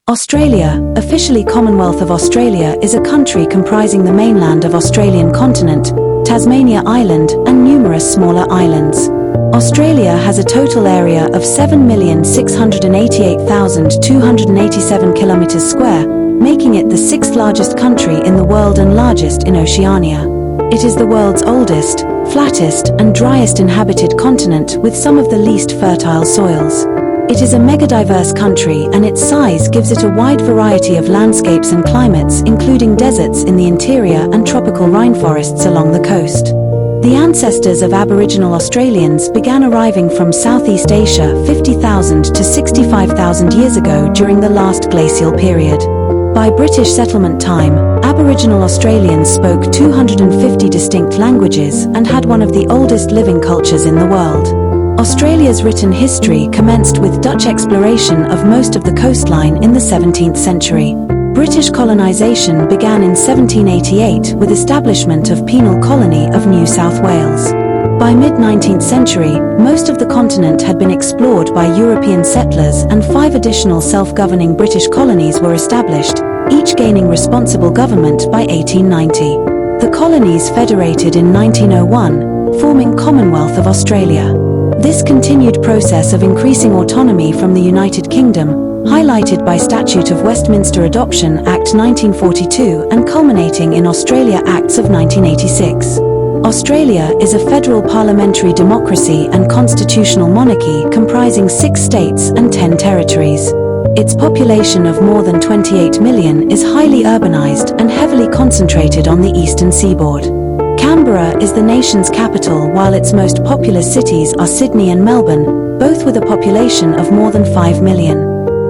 Australia, officially Commonwealth of Australia, is a country comprising the mainland of Australian continent, Tasmania Island, and numerous smaller islands. Australia has a total area of 7,688,287 kilometers square, making it the sixth largest country in the world and largest in Oceania. It is the world's oldest, flattest, and driest inhabited continent with some of the least fertile soils. It is a megadiverse country, and its size gives it a wide variety of landscapes and climates, including deserts in the interior and tropical rainforests along the coast. The ancestors of Aboriginal Australians began arriving from Southeast Asia 50,000 to 65,000 years ago during the last glacial period. By British settlement time, Aboriginal Australians spoke 250 distinct languages and had one of the oldest living cultures in the world. Australia's written history commenced with Dutch exploration of most of the coastline in the 17th century. British colonisation began in 1788 with establishment of Penal Colony of New South Wales. By mid-19th century, most of the continent had been explored by European settlers, and 5 additional self-governing British colonies were established, each gaining responsible government by 1890. The colonies federated in 1901, forming Commonwealth of Australia. This continued process of increasing autonomy from the United Kingdom, highlighted by Statute of Westminster Adoption Act 1942 and culminating in Australia Acts of 1986. Australia is a federal parliamentary democracy and constitutional monarchy comprising 6 states and 10 territories. Its population of more than 28 million is highly urbanised and heavily concentrated on the eastern seaboard. Canberra is the nation's capital, while its most populous cities are Sydney and Melbourne, both with a population of more than 5 million.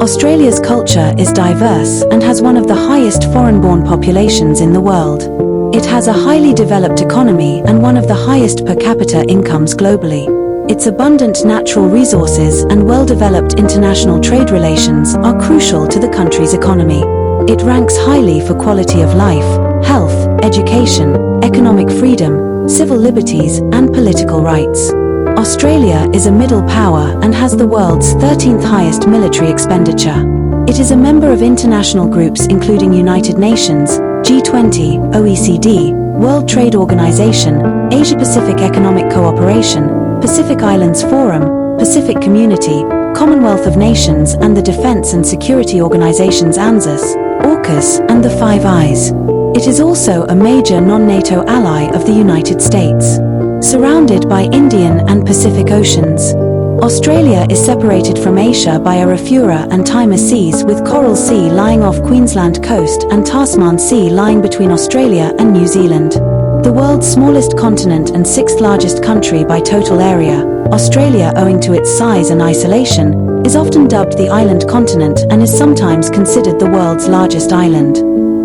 Australia's culture is diverse and has one of the highest foreign-born populations in the world. It has a highly developed economy and one of the highest per capita incomes globally. Its abundant natural resources and well-developed international trade relations are crucial to the country's economy. It ranks highly for quality of life, health, education, economic freedom, civil liberties, and political rights. Australia is a middle power and has the world's 13th highest military expenditure. It is a member of international groups including United Nations, G20, OECD, World Trade Organization, Asia-Pacific Economic Cooperation, Pacific Islands Forum, Pacific Community, Commonwealth of Nations, and the Defense and Security Organizations ANZUS, AUKUS, and the Five Eyes. It is also a major non-NATO ally of the United States. Surrounded by Indian and Pacific Oceans, Australia is separated from Asia by Arafura and Timor Seas, with Coral Sea lying off Queensland coast and Tasman Sea lying between Australia and New Zealand. The world's smallest continent and 6th largest country by total area, Australia, owing to its size and isolation, is often dubbed the island continent and is sometimes considered the world's largest island.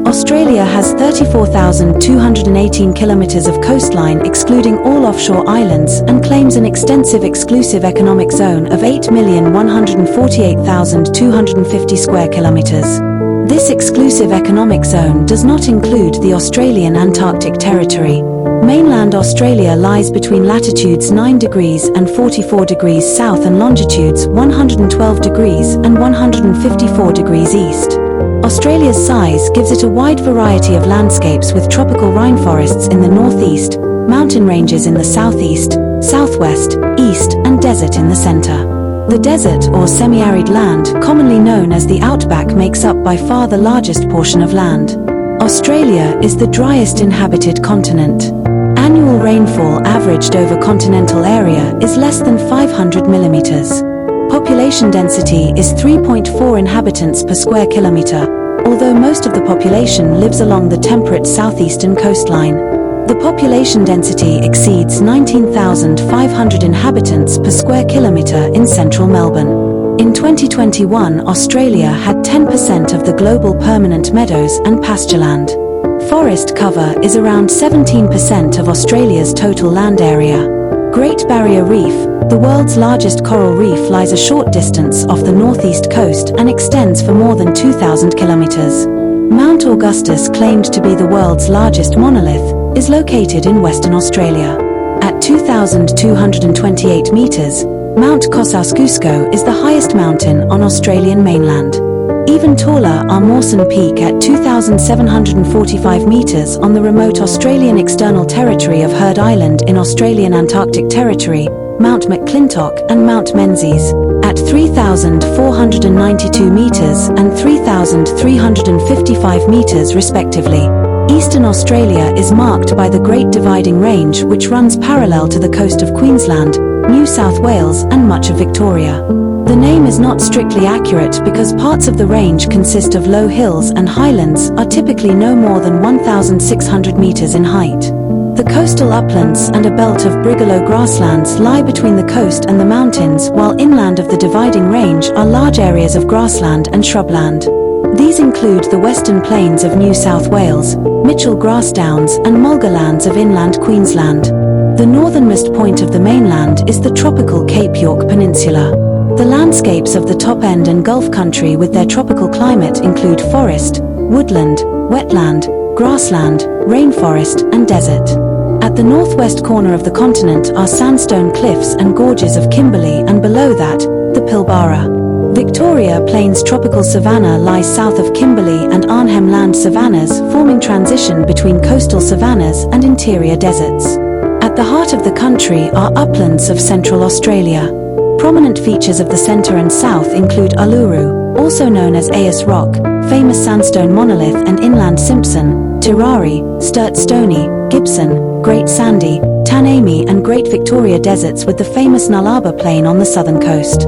Australia has 34,218 kilometres of coastline excluding all offshore islands, and claims an extensive exclusive economic zone of 8,148,250 square kilometres. This exclusive economic zone does not include the Australian Antarctic Territory. Mainland Australia lies between latitudes 9 degrees and 44 degrees south and longitudes 112 degrees and 154 degrees east. Australia's size gives it a wide variety of landscapes, with tropical rainforests in the northeast, mountain ranges in the southeast, southwest, east, and desert in the centre. The desert or semi-arid land, commonly known as the outback, makes up by far the largest portion of land. Australia is the driest inhabited continent. Annual rainfall averaged over continental area is less than 500 millimeters. Population density is 3.4 inhabitants per square kilometre, although most of the population lives along the temperate southeastern coastline. The population density exceeds 19,500 inhabitants per square kilometre in central Melbourne. In 2021, Australia had 10% of the global permanent meadows and pastureland. Forest cover is around 17% of Australia's total land area. Great Barrier Reef, the world's largest coral reef, lies a short distance off the northeast coast and extends for more than 2,000 kilometres. Mount Augustus, claimed to be the world's largest monolith, is located in Western Australia. At 2,228 metres, Mount Kosciuszko is the highest mountain on Australian mainland. Even taller are Mawson Peak at 2,745 meters on the remote Australian external territory of Heard Island in Australian Antarctic Territory, Mount McClintock and Mount Menzies, at 3,492 meters and 3,355 meters respectively. Eastern Australia is marked by the Great Dividing Range, which runs parallel to the coast of Queensland, New South Wales and much of Victoria. The name is not strictly accurate because parts of the range consist of low hills and highlands are typically no more than 1,600 meters in height. The coastal uplands and a belt of brigalow grasslands lie between the coast and the mountains, while inland of the dividing range are large areas of grassland and shrubland. These include the western plains of New South Wales, Mitchell Grass Downs and mulga lands of inland Queensland. The northernmost point of the mainland is the tropical Cape York Peninsula. The landscapes of the top end and Gulf country with their tropical climate include forest, woodland, wetland, grassland, rainforest and desert. At the northwest corner of the continent are sandstone cliffs and gorges of Kimberley, and below that, the Pilbara. Victoria Plains tropical savanna lies south of Kimberley, and Arnhem Land savannas forming transition between coastal savannas and interior deserts. At the heart of the country are uplands of Central Australia. Prominent features of the centre and south include Uluru, also known as Ayers Rock, famous sandstone monolith and inland Simpson, Tirari, Sturt Stony, Gibson, Great Sandy, Tanami and Great Victoria deserts, with the famous Nullarbor Plain on the southern coast.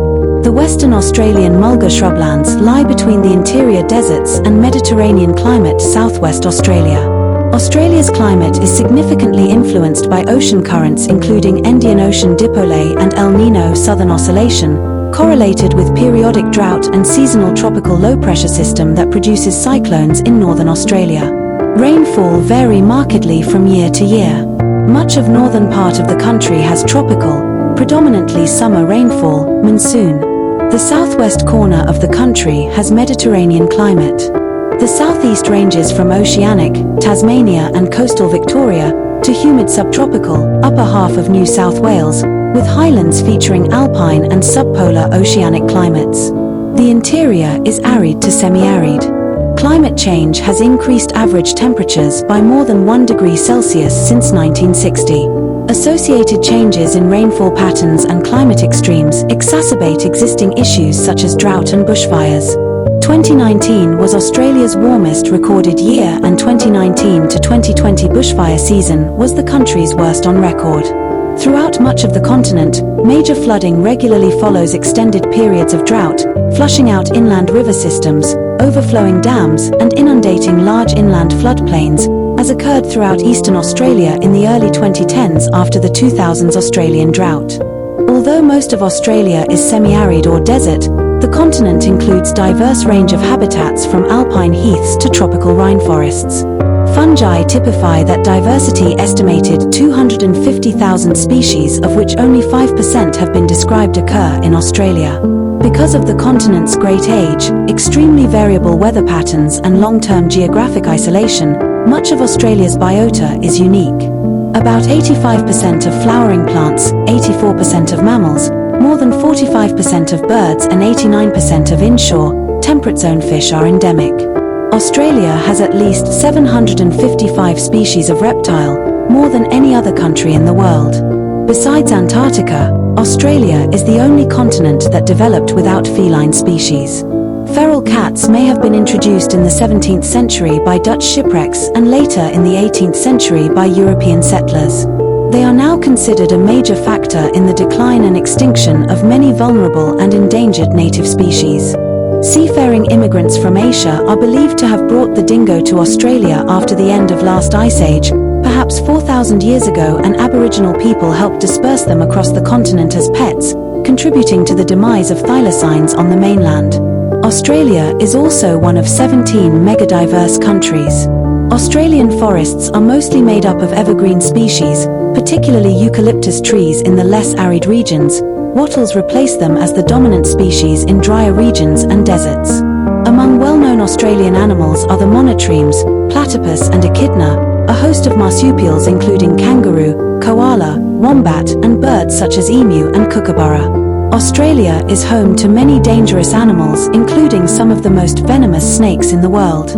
The Western Australian mulga shrublands lie between the interior deserts and Mediterranean climate southwest Australia. Australia's climate is significantly influenced by ocean currents including Indian Ocean dipole and El Niño Southern Oscillation, correlated with periodic drought and seasonal tropical low-pressure system that produces cyclones in northern Australia. Rainfall vary markedly from year to year. Much of northern part of the country has tropical, predominantly summer rainfall, monsoon. The southwest corner of the country has Mediterranean climate. The southeast ranges from oceanic, Tasmania and coastal Victoria, to humid subtropical, upper half of New South Wales, with highlands featuring alpine and subpolar oceanic climates. The interior is arid to semi-arid. Climate change has increased average temperatures by more than 1 degree Celsius since 1960. Associated changes in rainfall patterns and climate extremes exacerbate existing issues such as drought and bushfires. 2019 was Australia's warmest recorded year, and 2019 to 2020 bushfire season was the country's worst on record. Throughout much of the continent, major flooding regularly follows extended periods of drought, flushing out inland river systems, overflowing dams, and inundating large inland floodplains, as occurred throughout eastern Australia in the early 2010s after the 2000s Australian drought. Although most of Australia is semi-arid or desert, the continent includes diverse range of habitats from alpine heaths to tropical rainforests. Fungi typify that diversity, estimated 250,000 species, of which only 5% have been described, occur in Australia. Because of the continent's great age, extremely variable weather patterns and long-term geographic isolation, much of Australia's biota is unique. About 85% of flowering plants, 84% of mammals, more than 45% of birds and 89% of inshore, temperate zone fish are endemic. Australia has at least 755 species of reptile, more than any other country in the world. Besides Antarctica, Australia is the only continent that developed without feline species. Feral cats may have been introduced in the 17th century by Dutch shipwrecks and later in the 18th century by European settlers. They are now considered a major factor in the decline and extinction of many vulnerable and endangered native species. Seafaring immigrants from Asia are believed to have brought the dingo to Australia after the end of last ice age. Perhaps 4,000 years ago, and Aboriginal people helped disperse them across the continent as pets, contributing to the demise of thylacines on the mainland. Australia is also one of 17 megadiverse countries. Australian forests are mostly made up of evergreen species, particularly eucalyptus trees in the less arid regions. Wattles replace them as the dominant species in drier regions and deserts. Among well-known Australian animals are the monotremes, platypus and echidna, a host of marsupials including kangaroo, koala, wombat and birds such as emu and kookaburra. Australia is home to many dangerous animals, including some of the most venomous snakes in the world.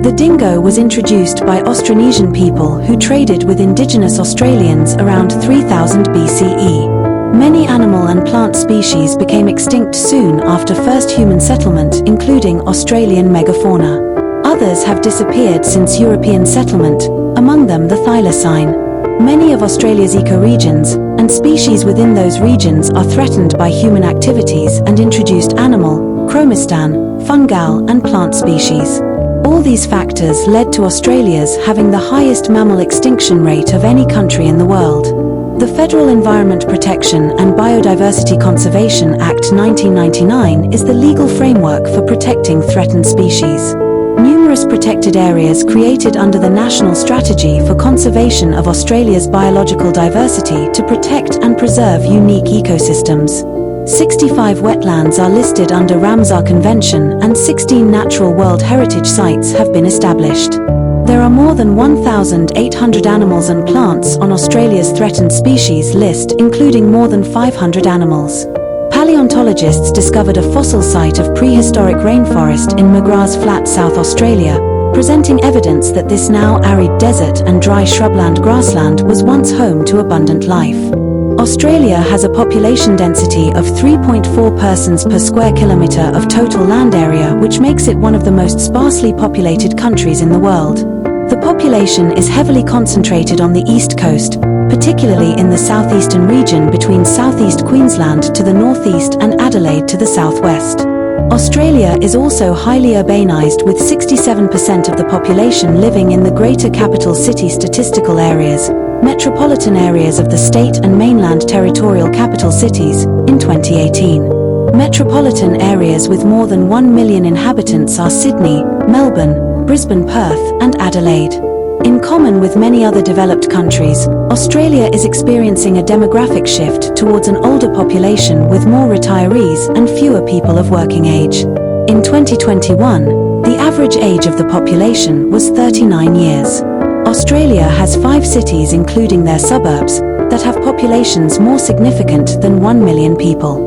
The dingo was introduced by Austronesian people who traded with indigenous Australians around 3000 BCE. Many animal and plant species became extinct soon after first human settlement, including Australian megafauna. Others have disappeared since European settlement, among them the thylacine. Many of Australia's ecoregions and species within those regions are threatened by human activities and introduced animal, chromistan, fungal and plant species. All these factors led to Australia's having the highest mammal extinction rate of any country in the world. The Federal Environment Protection and Biodiversity Conservation Act 1999 is the legal framework for protecting threatened species. Numerous protected areas created under the National Strategy for Conservation of Australia's Biological Diversity to protect and preserve unique ecosystems. 65 wetlands are listed under Ramsar Convention and 16 Natural World Heritage Sites have been established. There are more than 1,800 animals and plants on Australia's threatened species list, including more than 500 animals. Paleontologists discovered a fossil site of prehistoric rainforest in McGrath's Flat, South Australia, presenting evidence that this now arid desert and dry shrubland grassland was once home to abundant life. Australia has a population density of 3.4 persons per square kilometre of total land area, which makes it one of the most sparsely populated countries in the world. The population is heavily concentrated on the east coast, particularly in the southeastern region between southeast Queensland to the northeast and Adelaide to the southwest. Australia is also highly urbanised, with 67% of the population living in the Greater Capital City statistical areas, metropolitan areas of the state and mainland territorial capital cities, in 2018. Metropolitan areas with more than 1 million inhabitants are Sydney, Melbourne, Brisbane, Perth, and Adelaide. In common with many other developed countries, Australia is experiencing a demographic shift towards an older population with more retirees and fewer people of working age. In 2021, the average age of the population was 39 years. Australia has 5 cities, including their suburbs, that have populations more significant than 1 million people.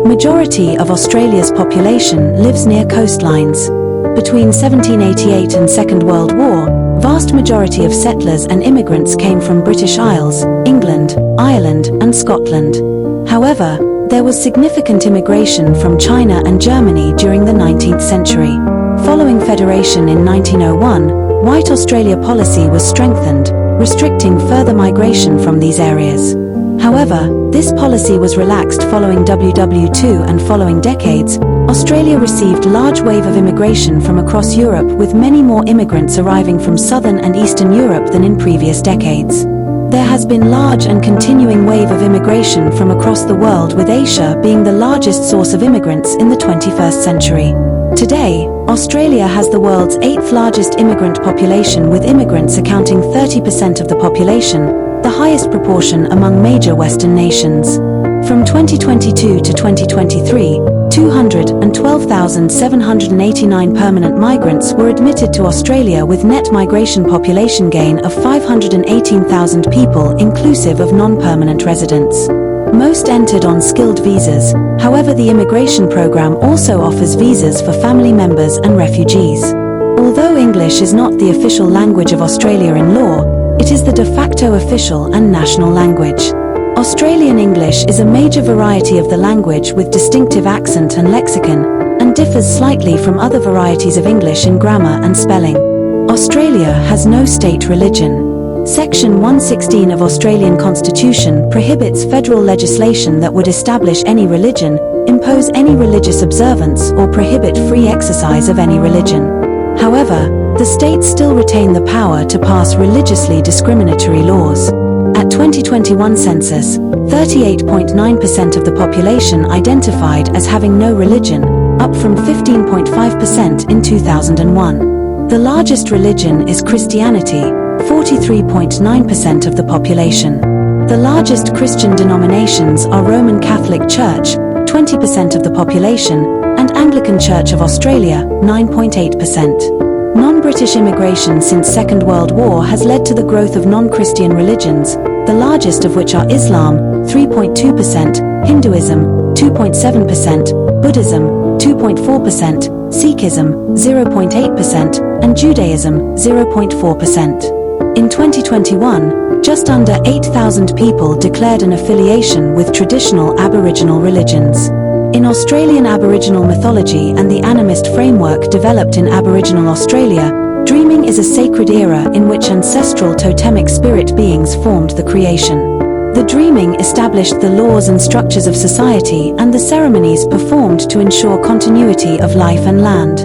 Majority of Australia's population lives near coastlines. Between 1788 and Second World War, vast majority of settlers and immigrants came from British Isles, England, Ireland, and Scotland. However, there was significant immigration from China and Germany during the 19th century. Following Federation in 1901, White Australia policy was strengthened, restricting further migration from these areas. However, this policy was relaxed following WW2, and following decades, Australia received large wave of immigration from across Europe, with many more immigrants arriving from southern and eastern Europe than in previous decades. There has been large and continuing wave of immigration from across the world, with Asia being the largest source of immigrants in the 21st century. Today, Australia has the world's 8th largest immigrant population, with immigrants accounting 30% of the population, the highest proportion among major Western nations. From 2022 to 2023, 212,789 permanent migrants were admitted to Australia, with net migration population gain of 518,000 people, inclusive of non-permanent residents. Most entered on skilled visas. However, the immigration program also offers visas for family members and refugees. Although English is not the official language of Australia in law, it is the de facto official and national language. Australian English is a major variety of the language, with distinctive accent and lexicon, and differs slightly from other varieties of English in grammar and spelling. Australia has no state religion. Section 116 of Australian Constitution prohibits federal legislation that would establish any religion, impose any religious observance, or prohibit free exercise of any religion. However, the states still retain the power to pass religiously discriminatory laws. At 2021 census, 38.9% of the population identified as having no religion, up from 15.5% in 2001. The largest religion is Christianity, 43.9% of the population. The largest Christian denominations are Roman Catholic Church, 20% of the population, and Anglican Church of Australia, 9.8%. Non-British immigration since Second World War has led to the growth of non-Christian religions, the largest of which are Islam, 3.2%, Hinduism, 2.7%, Buddhism, 2.4%, Sikhism, 0.8%, and Judaism, 0.4%. In 2021, just under 8,000 people declared an affiliation with traditional Aboriginal religions. In Australian Aboriginal mythology and the animist framework developed in Aboriginal Australia, dreaming is a sacred era in which ancestral totemic spirit beings formed the creation. The dreaming established the laws and structures of society and the ceremonies performed to ensure continuity of life and land.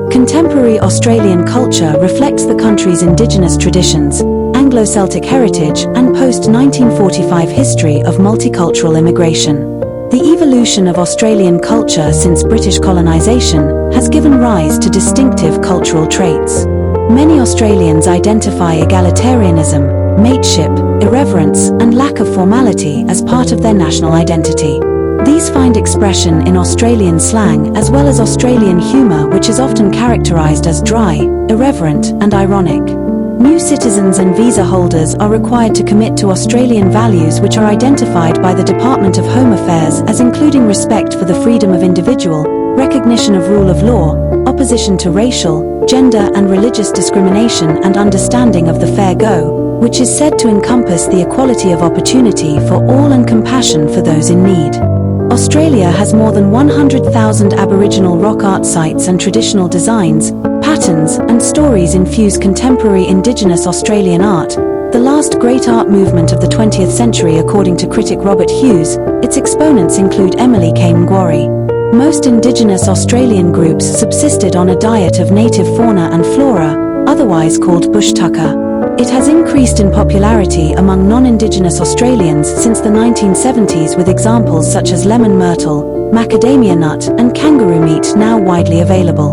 Contemporary Australian culture reflects the country's Indigenous traditions, Anglo-Celtic heritage, and post-1945 history of multicultural immigration. The evolution of Australian culture since British colonisation has given rise to distinctive cultural traits. Many Australians identify egalitarianism, mateship, irreverence, and lack of formality as part of their national identity. These find expression in Australian slang as well as Australian humour, which is often characterised as dry, irreverent, and ironic. New citizens and visa holders are required to commit to Australian values which are identified by the Department of Home Affairs as including respect for the freedom of individual, recognition of rule of law, opposition to racial, gender and religious discrimination, and understanding of the fair go, which is said to encompass the equality of opportunity for all and compassion for those in need. Australia has more than 100,000 Aboriginal rock art sites, and traditional designs, patterns, and stories infuse contemporary Indigenous Australian art, the last great art movement of the 20th century according to critic Robert Hughes. Its exponents include Emily K. Ngwari. Most Indigenous Australian groups subsisted on a diet of native fauna and flora, otherwise called bush tucker. It has increased in popularity among non-Indigenous Australians since the 1970s, with examples such as lemon myrtle, macadamia nut, and kangaroo meat now widely available.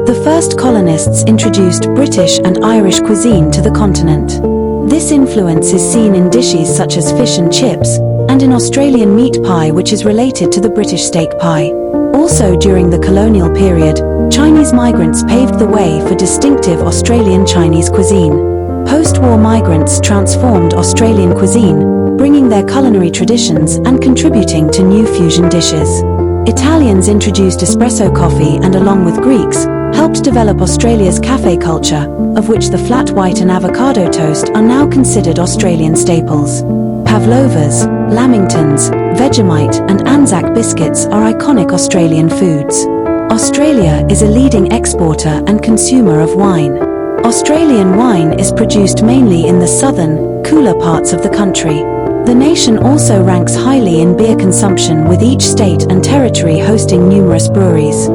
The first colonists introduced British and Irish cuisine to the continent. This influence is seen in dishes such as fish and chips, and in Australian meat pie, which is related to the British steak pie. Also during the colonial period, Chinese migrants paved the way for distinctive Australian Chinese cuisine. Post-war migrants transformed Australian cuisine, bringing their culinary traditions and contributing to new fusion dishes. Italians introduced espresso coffee and, along with Greeks, helped develop Australia's cafe culture, of which the flat white and avocado toast are now considered Australian staples. Pavlovas, lamingtons, Vegemite, and Anzac biscuits are iconic Australian foods. Australia is a leading exporter and consumer of wine. Australian wine is produced mainly in the southern, cooler parts of the country. The nation also ranks highly in beer consumption, with each state and territory hosting numerous breweries.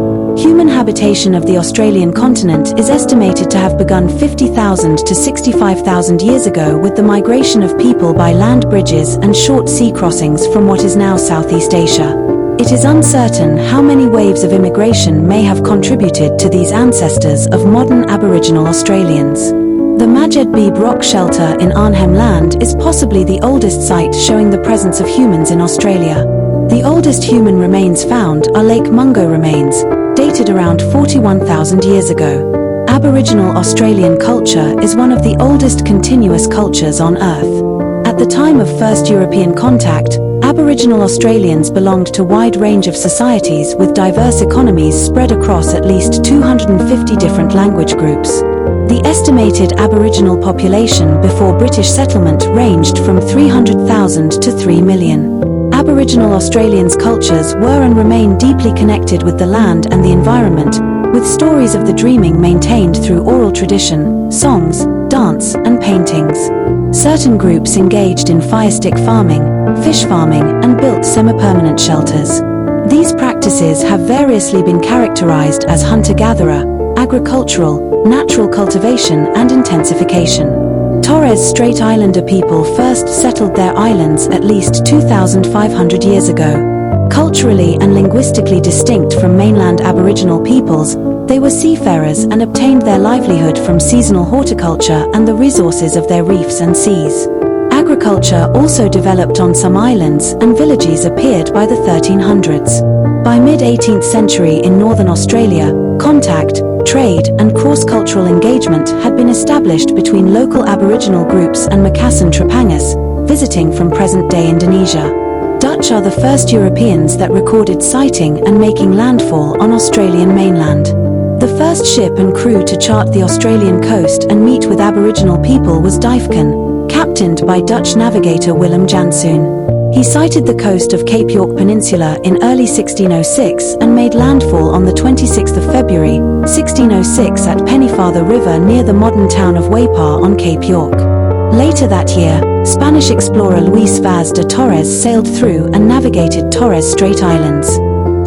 Human habitation of the Australian continent is estimated to have begun 50,000 to 65,000 years ago, with the migration of people by land bridges and short sea crossings from what is now Southeast Asia. It is uncertain how many waves of immigration may have contributed to these ancestors of modern Aboriginal Australians. The Majed Beeb rock shelter in Arnhem Land is possibly the oldest site showing the presence of humans in Australia. The oldest human remains found are Lake Mungo remains, dated around 41,000 years ago. Aboriginal Australian culture is one of the oldest continuous cultures on Earth. At the time of first European contact, Aboriginal Australians belonged to a wide range of societies with diverse economies spread across at least 250 different language groups. The estimated Aboriginal population before British settlement ranged from 300,000 to 3 million. Aboriginal Australians' cultures were and remain deeply connected with the land and the environment, with stories of the dreaming maintained through oral tradition, songs, dance, and paintings. Certain groups engaged in firestick farming, fish farming, and built semi-permanent shelters. These practices have variously been characterized as hunter-gatherer, agricultural, natural cultivation, and intensification. Torres Strait Islander people first settled their islands at least 2,500 years ago. Culturally and linguistically distinct from mainland Aboriginal peoples, they were seafarers and obtained their livelihood from seasonal horticulture and the resources of their reefs and seas. Agriculture also developed on some islands, and villages appeared by the 1300s. By mid-18th century in northern Australia, contact, trade, and cross-cultural engagement had been established between local Aboriginal groups and Makassar Trapangas, visiting from present-day Indonesia. Dutch are the first Europeans that recorded sighting and making landfall on Australian mainland. The first ship and crew to chart the Australian coast and meet with Aboriginal people was Dijfken, captained by Dutch navigator Willem Janszoon. He sighted the coast of Cape York Peninsula in early 1606 and made landfall on the 26th of February, 1606 at Pennefather River near the modern town of Waipa on Cape York. Later that year, Spanish explorer Luis Vaz de Torres sailed through and navigated Torres Strait Islands.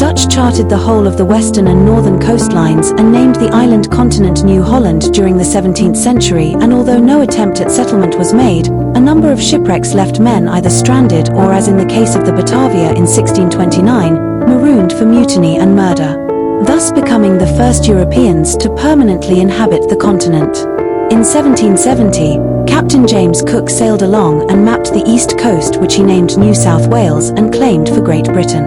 Dutch charted the whole of the western and northern coastlines and named the island continent New Holland during the 17th century, and although no attempt at settlement was made, a number of shipwrecks left men either stranded or, as in the case of the Batavia in 1629, marooned for mutiny and murder, thus becoming the first Europeans to permanently inhabit the continent. In 1770, Captain James Cook sailed along and mapped the east coast, which he named New South Wales and claimed for Great Britain.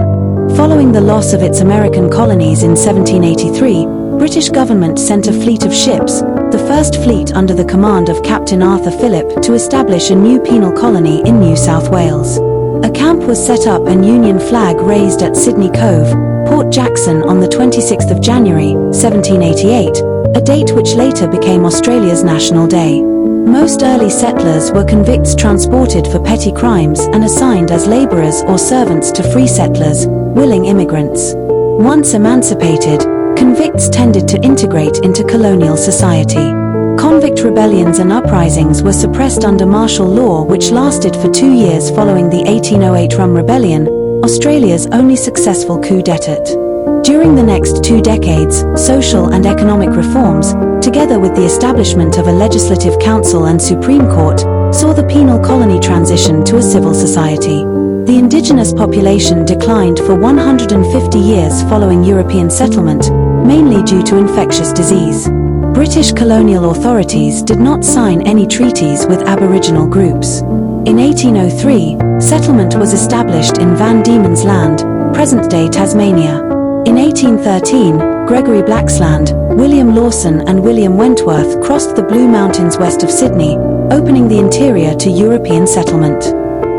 Following the loss of its American colonies in 1783, British government sent a fleet of ships, the first fleet under the command of Captain Arthur Phillip, to establish a new penal colony in New South Wales. A camp was set up and Union flag raised at Sydney Cove, Port Jackson on the 26th of January, 1788, a date which later became Australia's National Day. Most early settlers were convicts transported for petty crimes and assigned as labourers or servants to free settlers, willing immigrants. Once emancipated, convicts tended to integrate into colonial society. Convict rebellions and uprisings were suppressed under martial law, which lasted for 2 years following the 1808 Rum Rebellion, Australia's only successful coup d'etat. During the next 2 decades, social and economic reforms, together with the establishment of a legislative council and Supreme Court, saw the penal colony transition to a civil society. The indigenous population declined for 150 years following European settlement, mainly due to infectious disease. British colonial authorities did not sign any treaties with Aboriginal groups. In 1803, settlement was established in Van Diemen's Land, present-day Tasmania. In 1813, Gregory Blaxland, William Lawson and William Wentworth crossed the Blue Mountains west of Sydney, opening the interior to European settlement.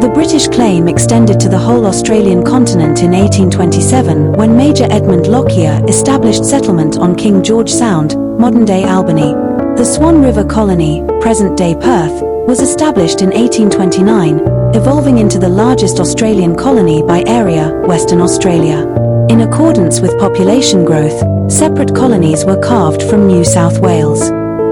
The British claim extended to the whole Australian continent in 1827 when Major Edmund Lockyer established settlement on King George Sound, modern-day Albany. The Swan River Colony, present-day Perth, was established in 1829, evolving into the largest Australian colony by area, Western Australia. In accordance with population growth, separate colonies were carved from New South Wales.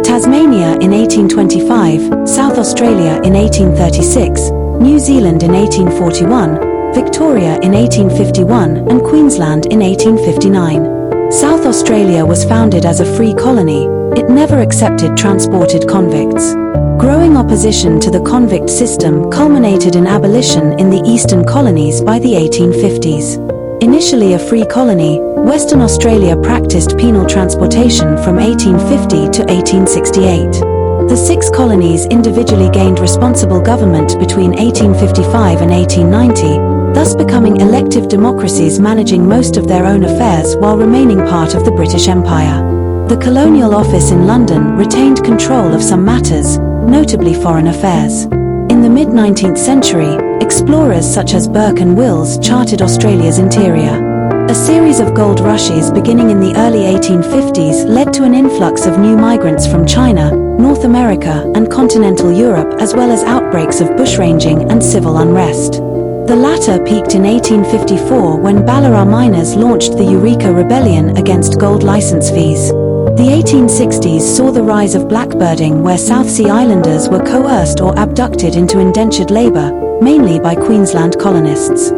Tasmania in 1825, South Australia in 1836, New Zealand in 1841, Victoria in 1851 and Queensland in 1859. South Australia was founded as a free colony. It never accepted transported convicts. Growing opposition to the convict system culminated in abolition in the eastern colonies by the 1850s. Initially a free colony, Western Australia practiced penal transportation from 1850 to 1868. The 6 colonies individually gained responsible government between 1855 and 1890, thus becoming elective democracies managing most of their own affairs while remaining part of the British Empire. The Colonial Office in London retained control of some matters, notably foreign affairs. In the mid-19th century, explorers such as Burke and Wills charted Australia's interior. A series of gold rushes beginning in the early 1850s led to an influx of new migrants from China, North America and continental Europe, as well as outbreaks of bushranging and civil unrest. The latter peaked in 1854 when Ballarat miners launched the Eureka Rebellion against gold license fees. The 1860s saw the rise of blackbirding, where South Sea Islanders were coerced or abducted into indentured labour, mainly by Queensland colonists.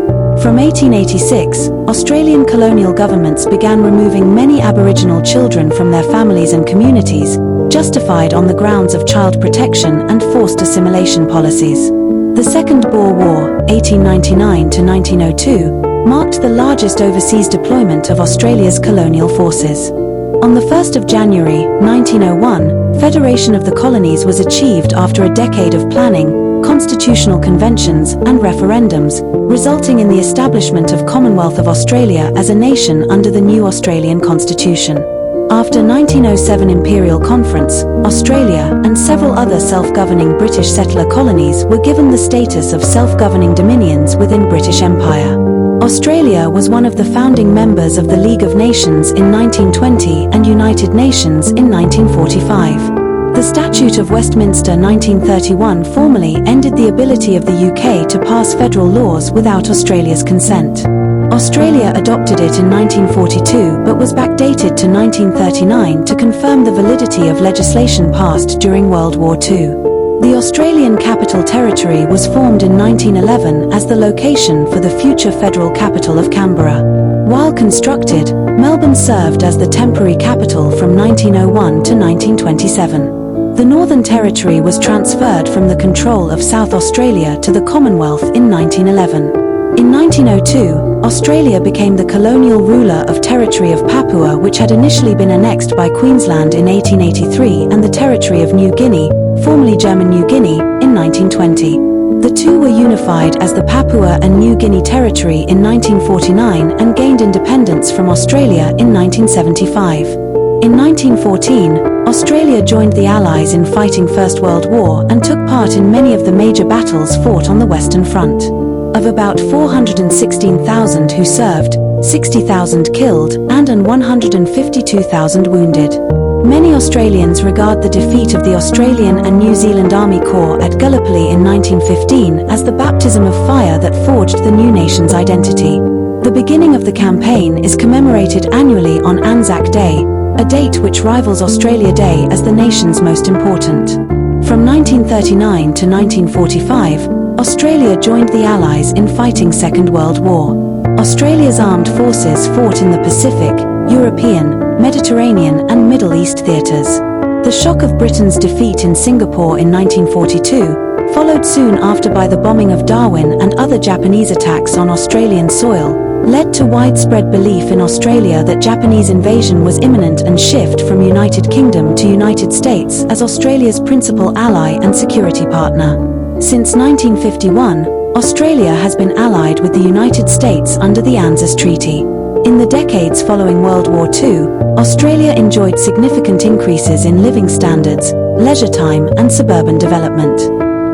From 1886, Australian colonial governments began removing many Aboriginal children from their families and communities, justified on the grounds of child protection and forced assimilation policies. The Second Boer War, 1899 to 1902, marked the largest overseas deployment of Australia's colonial forces. On the 1st of January, 1901, Federation of the Colonies was achieved after a decade of planning, constitutional conventions and referendums, resulting in the establishment of Commonwealth of Australia as a nation under the new Australian Constitution. After 1907 Imperial Conference, Australia and several other self-governing British settler colonies were given the status of self-governing dominions within British Empire. Australia was one of the founding members of the League of Nations in 1920 and United Nations in 1945. The Statute of Westminster 1931 formally ended the ability of the UK to pass federal laws without Australia's consent. Australia adopted it in 1942 but was backdated to 1939 to confirm the validity of legislation passed during World War II. The Australian Capital Territory was formed in 1911 as the location for the future federal capital of Canberra. While constructed, Melbourne served as the temporary capital from 1901 to 1927. The Northern Territory was transferred from the control of South Australia to the Commonwealth in 1911. In 1902, Australia became the colonial ruler of Territory of Papua, which had initially been annexed by Queensland in 1883, and the Territory of New Guinea, formerly German New Guinea, in 1920. The two were unified as the Papua and New Guinea Territory in 1949 and gained independence from Australia in 1975. In 1914, Australia joined the Allies in fighting First World War and took part in many of the major battles fought on the Western Front. Of about 416,000 who served, 60,000 killed and 152,000 wounded. Many Australians regard the defeat of the Australian and New Zealand Army Corps at Gallipoli in 1915 as the baptism of fire that forged the new nation's identity. The beginning of the campaign is commemorated annually on Anzac Day, a date which rivals Australia Day as the nation's most important. From 1939 to 1945, Australia joined the Allies in fighting Second World War. Australia's armed forces fought in the Pacific, European, Mediterranean and Middle East theatres. The shock of Britain's defeat in Singapore in 1942, followed soon after by the bombing of Darwin and other Japanese attacks on Australian soil, led to widespread belief in Australia that Japanese invasion was imminent and shift from United Kingdom to United States as Australia's principal ally and security partner. Since 1951, Australia has been allied with the United States under the ANZUS Treaty. In the decades following World War II, Australia enjoyed significant increases in living standards, leisure time and suburban development.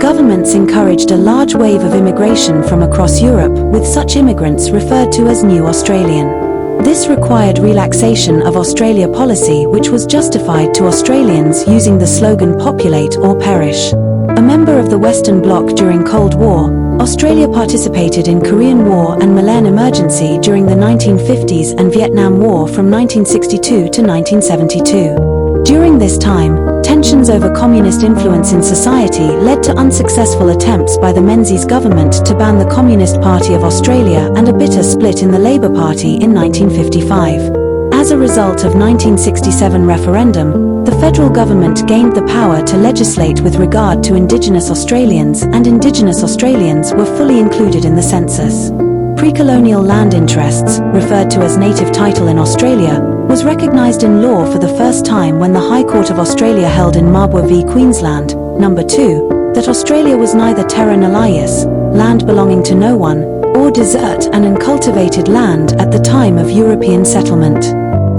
Governments encouraged a large wave of immigration from across Europe, with such immigrants referred to as New Australian. This required relaxation of Australia policy, which was justified to Australians using the slogan "Populate or Perish." A member of the Western Bloc during Cold War, Australia participated in Korean War and Malayan Emergency during the 1950s and Vietnam War from 1962 to 1972. During this time, tensions over communist influence in society led to unsuccessful attempts by the Menzies government to ban the Communist Party of Australia and a bitter split in the Labour Party in 1955. As a result of 1967 referendum, the federal government gained the power to legislate with regard to Indigenous Australians, and Indigenous Australians were fully included in the census. Pre-colonial land interests, referred to as native title in Australia, was recognised in law for the first time when the High Court of Australia held in Mabwa v Queensland, No. 2, that Australia was neither terra nullius, land belonging to no one, or desert and uncultivated land at the time of European settlement.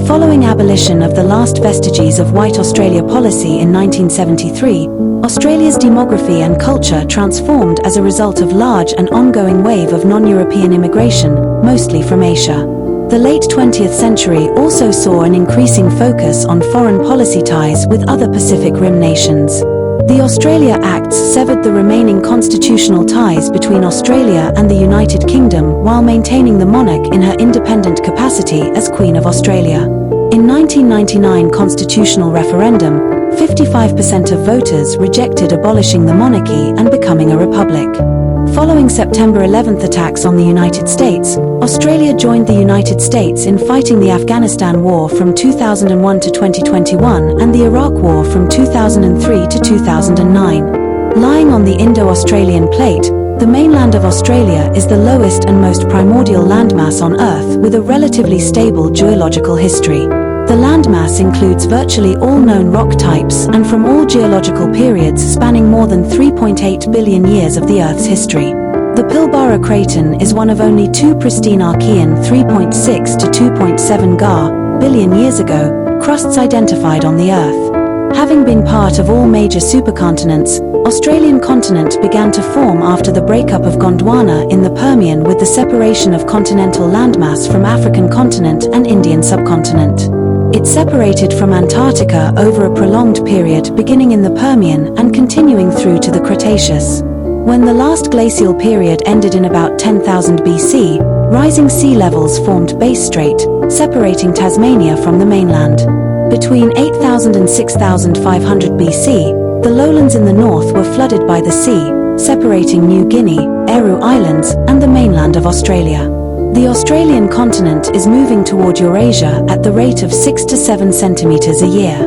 Following abolition of the last vestiges of White Australia policy in 1973, Australia's demography and culture transformed as a result of large and ongoing wave of non-European immigration, mostly from Asia. The late 20th century also saw an increasing focus on foreign policy ties with other Pacific Rim nations. The Australia Acts severed the remaining constitutional ties between Australia and the United Kingdom while maintaining the monarch in her independent capacity as Queen of Australia. In 1999 constitutional referendum, 55% of voters rejected abolishing the monarchy and becoming a republic. Following September 11th attacks on the United States, Australia joined the United States in fighting the Afghanistan War from 2001 to 2021 and the Iraq War from 2003 to 2009. Lying on the Indo-Australian plate, the mainland of Australia is the lowest and most primordial landmass on Earth with a relatively stable geological history. The landmass includes virtually all known rock types and from all geological periods spanning more than 3.8 billion years of the Earth's history. The Pilbara Craton is one of only two pristine Archean 3.6 to 2.7 billion years ago, crusts identified on the Earth. Having been part of all major supercontinents, Australian continent began to form after the breakup of Gondwana in the Permian with the separation of continental landmass from African continent and Indian subcontinent. It separated from Antarctica over a prolonged period beginning in the Permian and continuing through to the Cretaceous. When the last glacial period ended in about 10,000 BC, rising sea levels formed Bass Strait, separating Tasmania from the mainland. Between 8,000 and 6,500 BC, the lowlands in the north were flooded by the sea, separating New Guinea, Aru Islands, and the mainland of Australia. The Australian continent is moving toward Eurasia at the rate of 6 to 7 centimeters a year.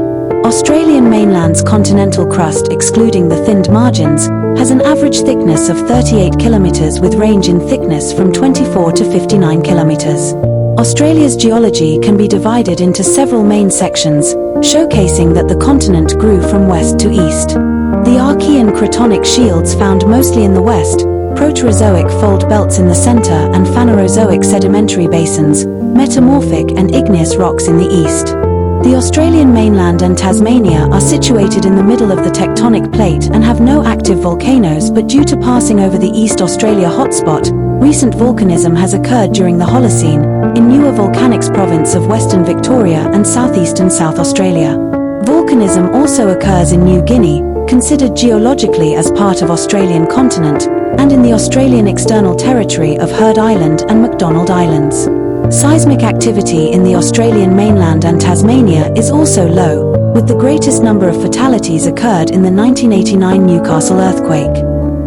Australian mainland's continental crust, excluding the thinned margins, has an average thickness of 38 kilometers with range in thickness from 24 to 59 kilometers. Australia's geology can be divided into several main sections, showcasing that the continent grew from west to east. The Archean cratonic shields found mostly in the west, Proterozoic fold belts in the center, and Phanerozoic sedimentary basins, metamorphic and igneous rocks in the east. The Australian mainland and Tasmania are situated in the middle of the tectonic plate and have no active volcanoes, but due to passing over the East Australia hotspot, recent volcanism has occurred during the Holocene, in Newer Volcanics province of Western Victoria and southeastern South Australia. Volcanism also occurs in New Guinea, considered geologically as part of Australian continent, and in the Australian external territory of Heard Island and McDonald Islands. Seismic activity in the Australian mainland and Tasmania is also low, with the greatest number of fatalities occurred in the 1989 Newcastle earthquake.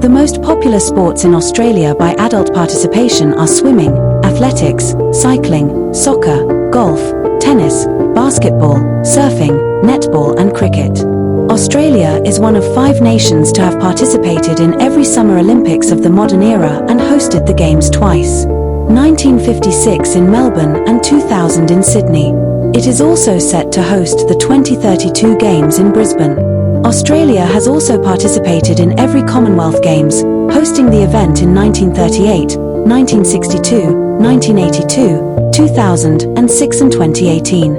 The most popular sports in Australia by adult participation are swimming, athletics, cycling, soccer, golf, tennis, basketball, surfing, netball and cricket. Australia is one of 5 nations to have participated in every Summer Olympics of the modern era and hosted the Games twice. 1956 in Melbourne and 2000 in Sydney. It is also set to host the 2032 Games in Brisbane. Australia has also participated in every Commonwealth Games, hosting the event in 1938, 1962, 1982, 2006 and 2018.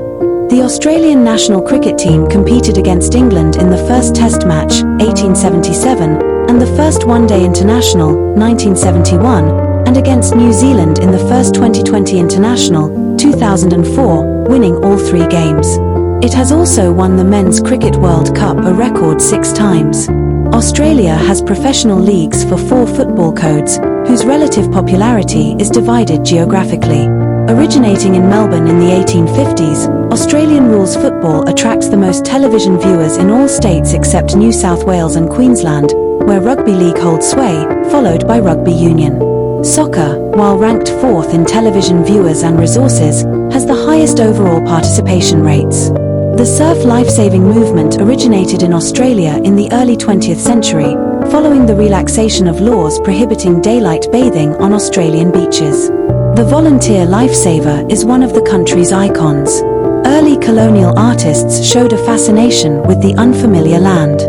The Australian national cricket team competed against England in the first Test match, 1877, and the first One-Day International, 1971, and against New Zealand in the first 2020 International, 2004, winning all 3 games. It has also won the Men's Cricket World Cup a record 6 times. Australia has professional leagues for 4 football codes, whose relative popularity is divided geographically. Originating in Melbourne in the 1850s, Australian rules football attracts the most television viewers in all states except New South Wales and Queensland, where rugby league holds sway, followed by rugby union. Soccer, while ranked 4th in television viewers and resources, has the highest overall participation rates. The surf lifesaving movement originated in Australia in the early 20th century, following the relaxation of laws prohibiting daylight bathing on Australian beaches. The volunteer lifesaver is one of the country's icons. Early colonial artists showed a fascination with the unfamiliar land.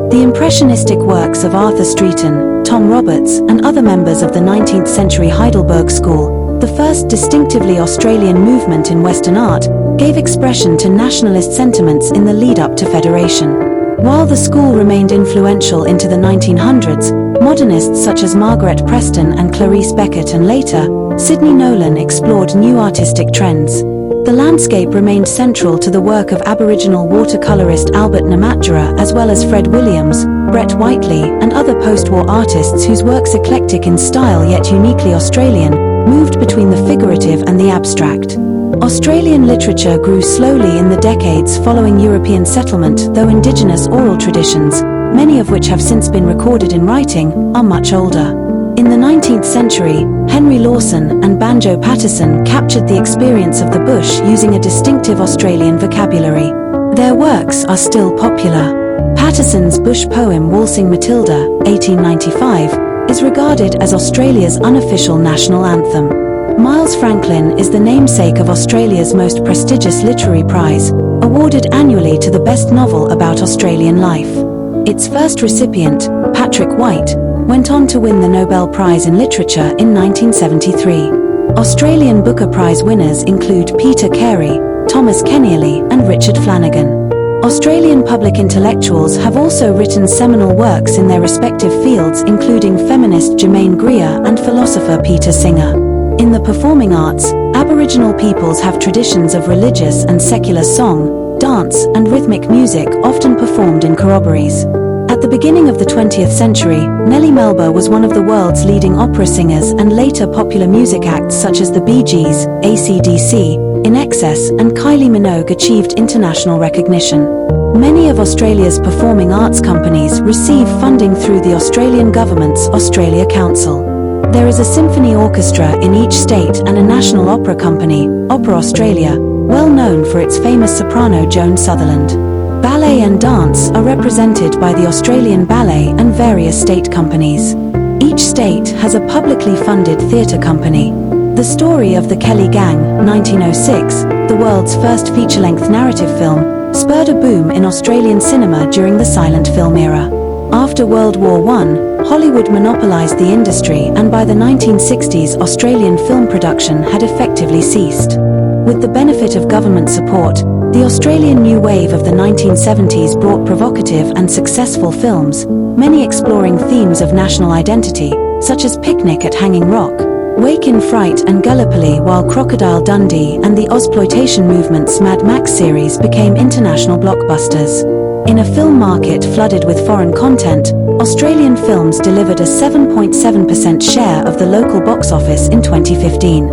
The impressionistic works of Arthur Streeton, Tom Roberts, and other members of the 19th century Heidelberg School, the first distinctively Australian movement in Western art, gave expression to nationalist sentiments in the lead-up to Federation. While the school remained influential into the 1900s, modernists such as Margaret Preston and Clarice Beckett and later, Sidney Nolan explored new artistic trends. The landscape remained central to the work of Aboriginal watercolorist Albert Namatjara as well as Fred Williams, Brett Whiteley, and other post-war artists whose works, eclectic in style yet uniquely Australian, moved between the figurative and the abstract. Australian literature grew slowly in the decades following European settlement, though Indigenous oral traditions, many of which have since been recorded in writing, are much older. In the 19th century, Henry Lawson and Banjo Paterson captured the experience of the bush using a distinctive Australian vocabulary. Their works are still popular. Paterson's bush poem Waltzing Matilda, 1895, is regarded as Australia's unofficial national anthem. Miles Franklin is the namesake of Australia's most prestigious literary prize, awarded annually to the best novel about Australian life. Its first recipient, Patrick White, went on to win the Nobel Prize in Literature in 1973. Australian Booker Prize winners include Peter Carey, Thomas Keneally and Richard Flanagan. Australian public intellectuals have also written seminal works in their respective fields, including feminist Germaine Greer and philosopher Peter Singer. In the performing arts, Aboriginal peoples have traditions of religious and secular song, dance, and rhythmic music often performed in corroborees. At the beginning of the 20th century, Nellie Melba was one of the world's leading opera singers, and later popular music acts such as the Bee Gees, AC/DC, In Excess, and Kylie Minogue achieved international recognition. Many of Australia's performing arts companies receive funding through the Australian government's Australia Council. There is a symphony orchestra in each state and a national opera company, Opera Australia, well known for its famous soprano Joan Sutherland. Ballet and dance are represented by the Australian Ballet and various state companies. Each state has a publicly funded theatre company. The Story of the Kelly Gang, 1906, the world's first feature-length narrative film, spurred a boom in Australian cinema during the silent film era. After World War I, Hollywood monopolised the industry, and by the 1960s Australian film production had effectively ceased. With the benefit of government support, the Australian new wave of the 1970s brought provocative and successful films, many exploring themes of national identity, such as Picnic at Hanging Rock, Wake in Fright and Gallipoli, while Crocodile Dundee and the Ozploitation movement's Mad Max series became international blockbusters. In a film market flooded with foreign content, Australian films delivered a 7.7% share of the local box office in 2015.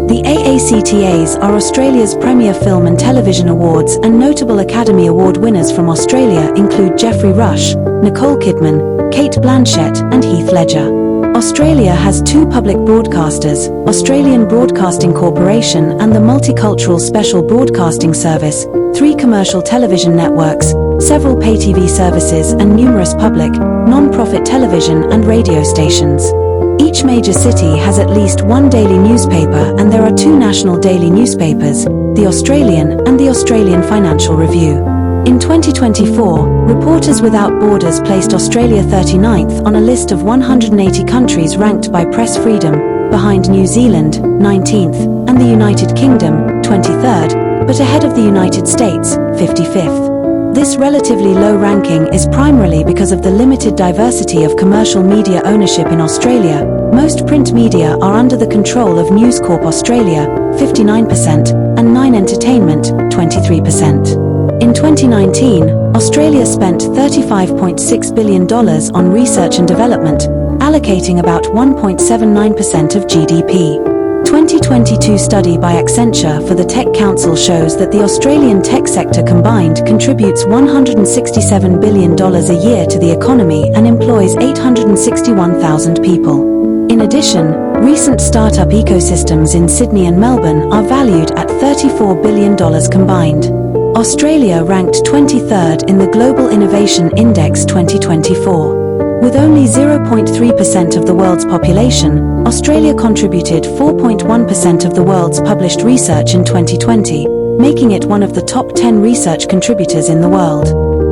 The AACTAs are Australia's premier film and television awards, and notable Academy Award winners from Australia include Geoffrey Rush, Nicole Kidman, Cate Blanchett, and Heath Ledger. Australia has two public broadcasters, Australian Broadcasting Corporation and the Multicultural Special Broadcasting Service, three commercial television networks, several pay TV services, and numerous public, non-profit television and radio stations. Each major city has at least one daily newspaper, and there are two national daily newspapers, The Australian and The Australian Financial Review. In 2024, Reporters Without Borders placed Australia 39th on a list of 180 countries ranked by press freedom, behind New Zealand, 19th, and the United Kingdom, 23rd, but ahead of the United States, 55th. This relatively low ranking is primarily because of the limited diversity of commercial media ownership in Australia. Most print media are under the control of News Corp Australia, 59%, and Nine Entertainment, 23%. In 2019, Australia spent $35.6 billion on research and development, allocating about 1.79% of GDP. 2022 study by Accenture for the Tech Council shows that the Australian tech sector combined contributes $167 billion a year to the economy and employs 861,000 people. In addition, recent startup ecosystems in Sydney and Melbourne are valued at $34 billion combined. Australia ranked 23rd in the Global Innovation Index 2024. With only 0.3% of the world's population, Australia contributed 4.1% of the world's published research in 2020, making it one of the top 10 research contributors in the world.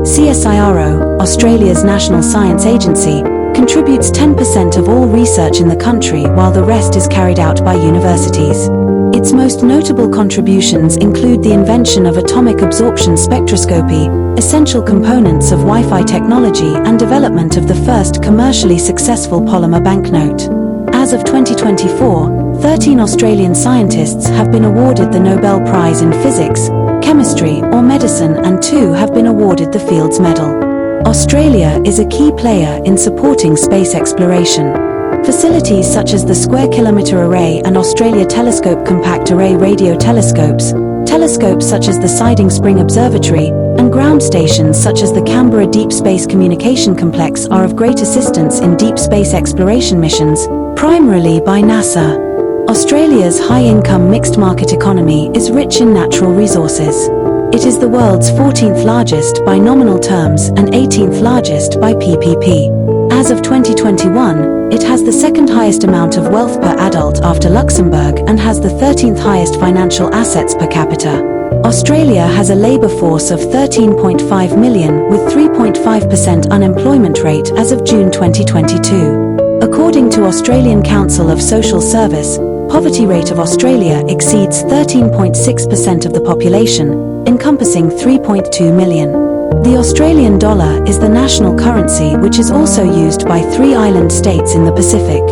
CSIRO, Australia's national science agency, contributes 10% of all research in the country, while the rest is carried out by universities. Its most notable contributions include the invention of atomic absorption spectroscopy, essential components of Wi-Fi technology, and development of the first commercially successful polymer banknote. As of 2024, 13 Australian scientists have been awarded the Nobel Prize in Physics, Chemistry, or Medicine, and 2 have been awarded the Fields Medal. Australia is a key player in supporting space exploration. Facilities such as the Square Kilometre Array and Australia Telescope Compact Array radio telescopes, telescopes such as the Siding Spring Observatory, and ground stations such as the Canberra Deep Space Communication Complex are of great assistance in deep space exploration missions, primarily by NASA. Australia's high-income mixed market economy is rich in natural resources. It is the world's 14th largest by nominal terms and 18th largest by PPP. As of 2021, it has the second highest amount of wealth per adult after Luxembourg and has the 13th highest financial assets per capita. Australia has a labour force of 13.5 million with 3.5% unemployment rate as of June 2022. According to Australian Council of Social Service, poverty rate of Australia exceeds 13.6% of the population, encompassing 3.2 million. The Australian dollar is the national currency, which is also used by 3 island states in the Pacific: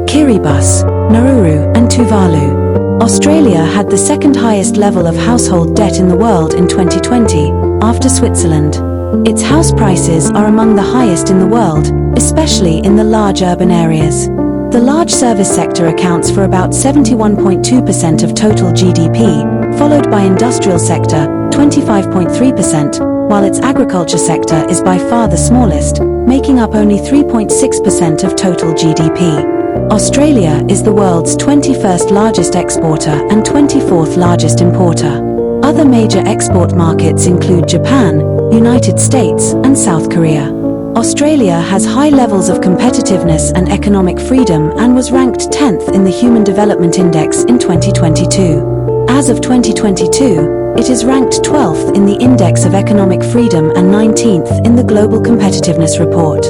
Kiribati, Nauru, and Tuvalu. Australia had the second highest level of household debt in the world in 2020, after Switzerland. Its house prices are among the highest in the world, especially in the large urban areas. The large service sector accounts for about 71.2% of total GDP, followed by industrial sector, 25.3%, while its agriculture sector is by far the smallest, making up only 3.6% of total GDP. Australia is the world's 21st largest exporter and 24th largest importer. Other major export markets include Japan, United States, and South Korea. Australia has high levels of competitiveness and economic freedom and was ranked 10th in the Human Development Index in 2022. As of 2022, it is ranked 12th in the Index of Economic Freedom and 19th in the Global Competitiveness Report.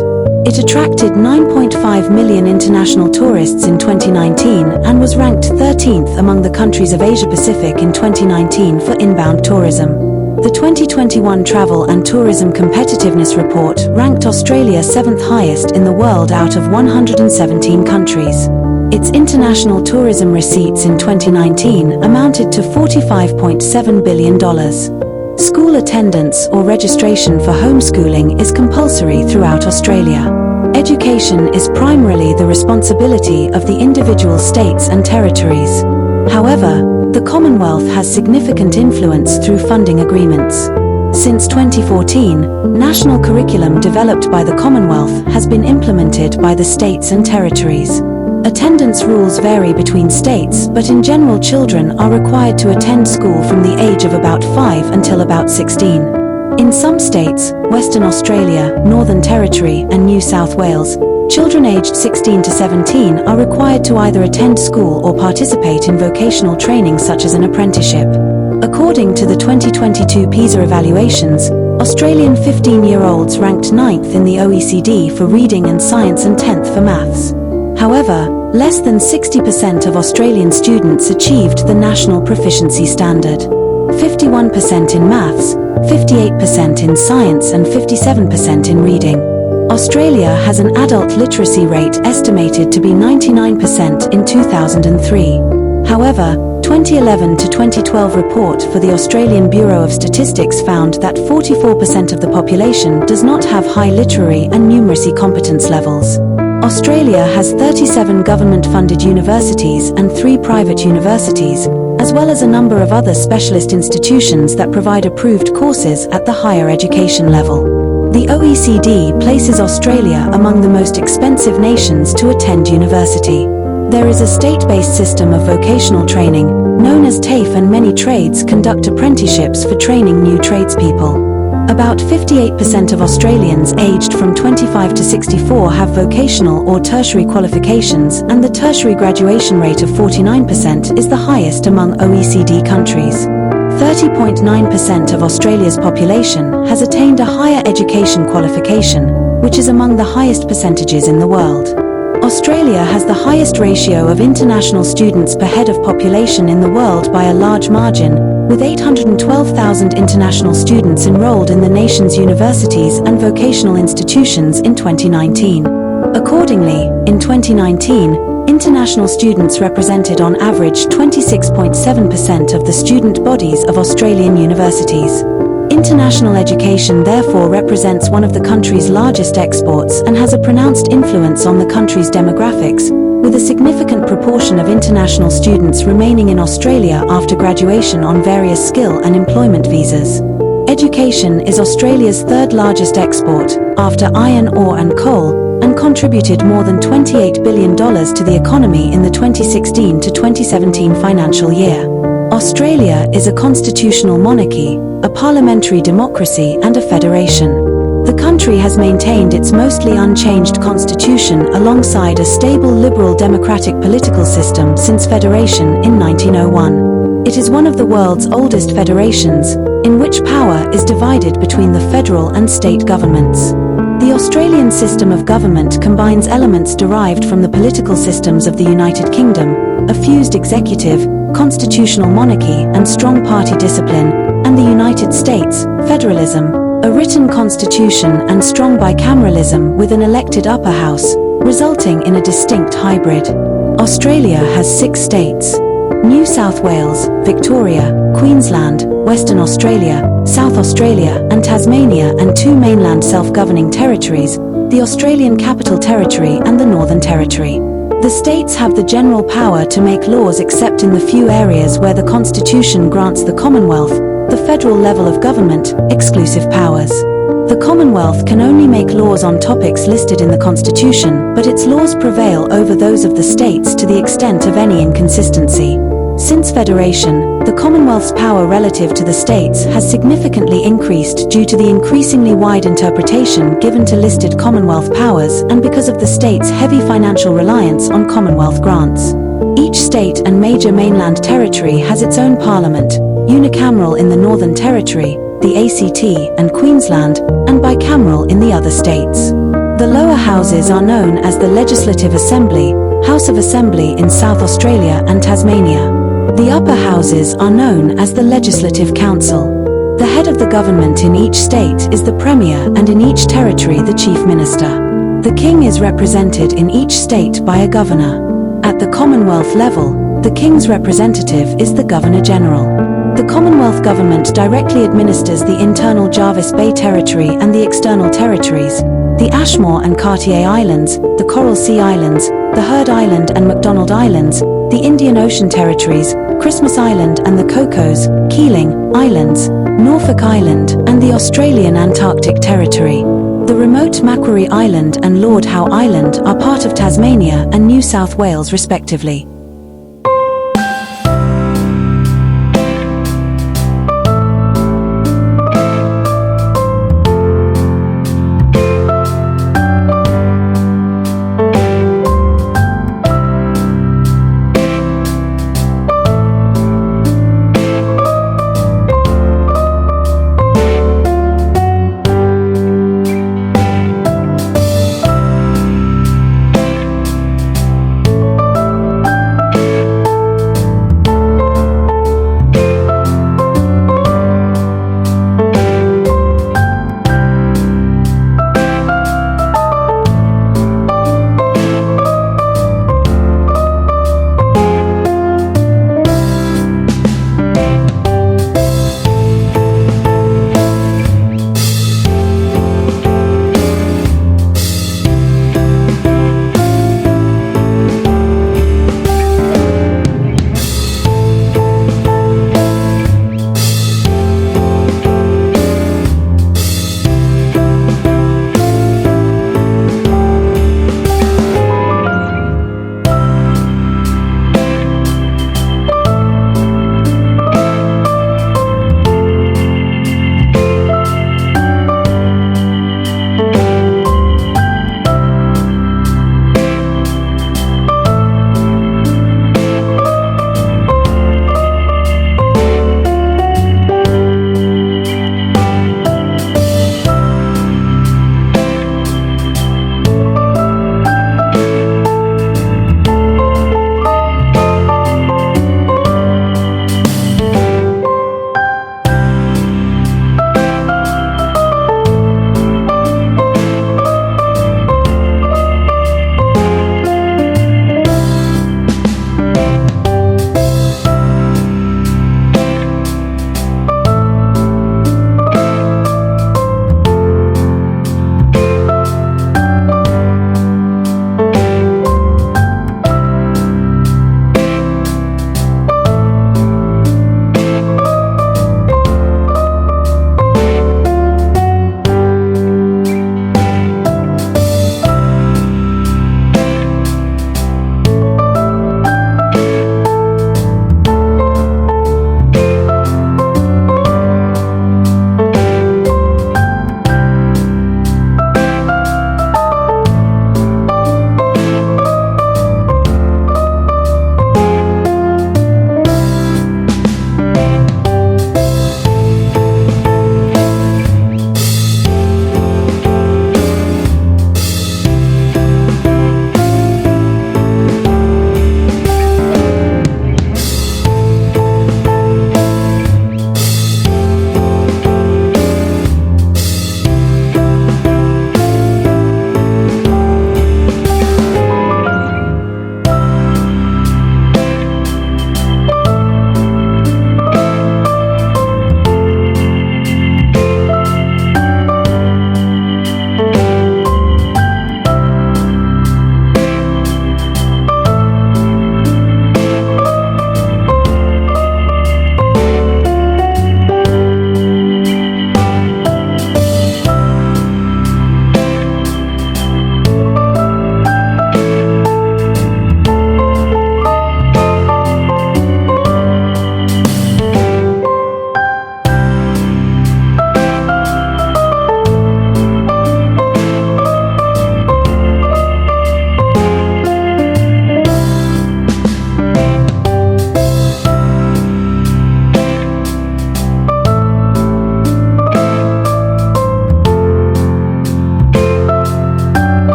It attracted 9.5 million international tourists in 2019 and was ranked 13th among the countries of Asia-Pacific in 2019 for inbound tourism. The 2021 Travel and Tourism Competitiveness Report ranked Australia 7th highest in the world out of 117 countries. Its international tourism receipts in 2019 amounted to $45.7 billion. School attendance or registration for homeschooling is compulsory throughout Australia. Education is primarily the responsibility of the individual states and territories. However, the Commonwealth has significant influence through funding agreements. Since 2014, national curriculum developed by the Commonwealth has been implemented by the states and territories. Attendance rules vary between states, but in general children are required to attend school from the age of about 5 until about 16. In some states, Western Australia, Northern Territory, and New South Wales, children aged 16 to 17 are required to either attend school or participate in vocational training such as an apprenticeship. According to the 2022 PISA evaluations, Australian 15-year-olds ranked 9th in the OECD for reading and science and 10th for maths. However, less than 60% of Australian students achieved the national proficiency standard. 51% in maths, 58% in science and 57% in reading. Australia has an adult literacy rate estimated to be 99% in 2003. However, 2011 to 2012 report for the Australian Bureau of Statistics found that 44% of the population does not have high literary and numeracy competence levels. Australia has 37 government-funded universities and 3 private universities, as well as a number of other specialist institutions that provide approved courses at the higher education level. The OECD places Australia among the most expensive nations to attend university. There is a state-based system of vocational training, known as TAFE, and many trades conduct apprenticeships for training new tradespeople. About 58% of Australians aged from 25 to 64 have vocational or tertiary qualifications, and the tertiary graduation rate of 49% is the highest among OECD countries. 30.9% of Australia's population has attained a higher education qualification, which is among the highest percentages in the world. Australia has the highest ratio of international students per head of population in the world by a large margin, with 812,000 international students enrolled in the nation's universities and vocational institutions in 2019. Accordingly, in 2019, international students represented on average 26.7% of the student bodies of Australian universities. International education therefore represents one of the country's largest exports and has a pronounced influence on the country's demographics, with a significant proportion of international students remaining in Australia after graduation on various skill and employment visas. Education is Australia's third largest export, after iron ore and coal, and contributed more than $28 billion to the economy in the 2016 to 2017 financial year. Australia is a constitutional monarchy, a parliamentary democracy and a federation. The country has maintained its mostly unchanged constitution alongside a stable liberal democratic political system since federation in 1901. It is one of the world's oldest federations, in which power is divided between the federal and state governments. The Australian system of government combines elements derived from the political systems of the United Kingdom, a fused executive, constitutional monarchy and strong party discipline, and the United States, federalism, a written constitution and strong bicameralism with an elected upper house, resulting in a distinct hybrid. Australia has 6 states: New South Wales, Victoria, Queensland, Western Australia, South Australia and Tasmania, and 2 mainland self-governing territories, the Australian Capital Territory and the Northern Territory. The states have the general power to make laws except in the few areas where the Constitution grants the Commonwealth, the federal level of government, exclusive powers. The Commonwealth can only make laws on topics listed in the Constitution, but its laws prevail over those of the states to the extent of any inconsistency. Since federation, the Commonwealth's power relative to the states has significantly increased due to the increasingly wide interpretation given to listed Commonwealth powers and because of the states' heavy financial reliance on Commonwealth grants. Each state and major mainland territory has its own parliament, unicameral in the Northern Territory, the ACT and Queensland, and bicameral in the other states. The lower houses are known as the Legislative Assembly, House of Assembly in South Australia and Tasmania. The upper houses are known as the Legislative Council. The head of the government in each state is the Premier and in each territory the Chief Minister. The King is represented in each state by a Governor. At the Commonwealth level, the King's representative is the Governor-General. The Commonwealth Government directly administers the internal Jervis Bay Territory and the external territories, the Ashmore and Cartier Islands, the Coral Sea Islands, the Heard Island and McDonald Islands, the Indian Ocean Territories, Christmas Island and the Cocos, Keeling Islands, Norfolk Island, and the Australian Antarctic Territory. The remote Macquarie Island and Lord Howe Island are part of Tasmania and New South Wales respectively.